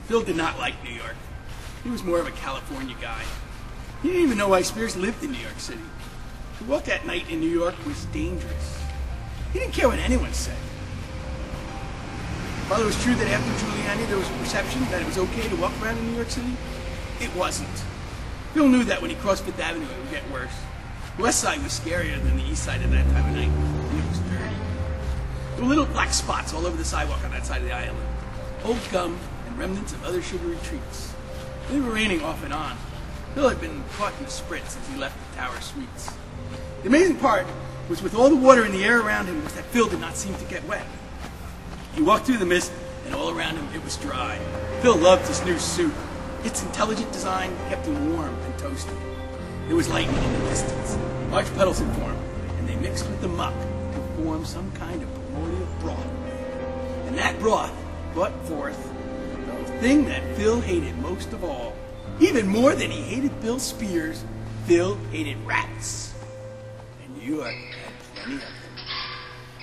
Phil did not like New York. He was more of a California guy. He didn't even know why Spears lived in New York City. To walk at night in New York was dangerous. He didn't care what anyone said. While it was true that after Giuliani there was a perception that it was okay to walk around in New York City, it wasn't. Phil knew that when he crossed Fifth Avenue it would get worse. The West Side was scarier than the East Side at that time of night, and it was dirty. There were little black spots all over the sidewalk on that side of the island. Old gum and remnants of other sugary treats. They were raining off and on. Phil had been caught in a spritz as he left the Tower Suites. The amazing part was with all the water in the air around him was that Phil did not seem to get wet. He walked through the mist, and all around him it was dry. Phil loved his new suit. Its intelligent design kept him warm and toasty. There was lightning in the distance. Large puddles had formed, and they mixed with the muck to form some kind of primordial broth. And that broth brought forth the thing that Phil hated most of all. Even more than he hated Bill Spears, Phil hated rats. And New York had plenty of them.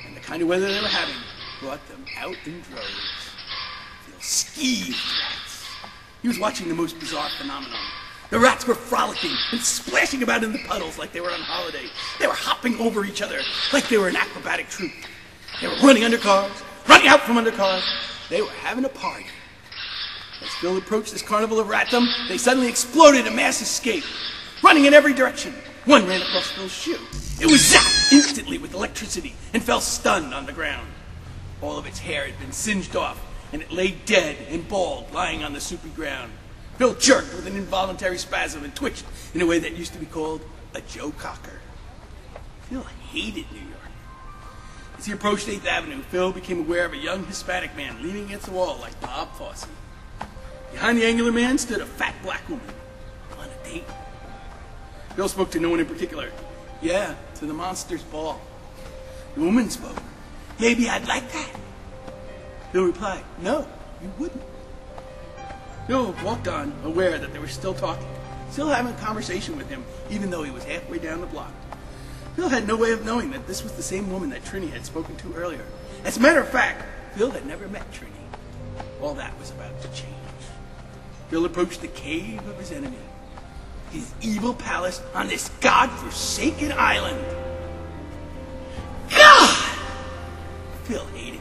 And the kind of weather they were having brought them out in droves. Phil skeeved rats. He was watching the most bizarre phenomenon. The rats were frolicking and splashing about in the puddles like they were on holiday. They were hopping over each other like they were an acrobatic troupe. They were running under cars, running out from under cars. They were having a party. As Phil approached this carnival of ratdom, they suddenly exploded in mass escape, running in every direction. One ran across Phil's shoe. It was zapped instantly with electricity and fell stunned on the ground. All of its hair had been singed off, and it lay dead and bald, lying on the soupy ground. Phil jerked with an involuntary spasm and twitched in a way that used to be called a Joe Cocker. Phil hated New York. As he approached 8th Avenue, Phil became aware of a young Hispanic man leaning against the wall like Bob Fosse. Behind the angular man stood a fat black woman. On a date? Phil spoke to no one in particular. Yeah, to the Monsters Ball. The woman spoke. Maybe I'd like that. Phil replied, no, you wouldn't. Phil walked on, aware that they were still talking, still having a conversation with him, even though he was halfway down the block. Phil had no way of knowing that this was the same woman that Trini had spoken to earlier. As a matter of fact, Phil had never met Trini. All that was about to change. Phil approached the cave of his enemy, his evil palace on this god-forsaken island. God! Phil hated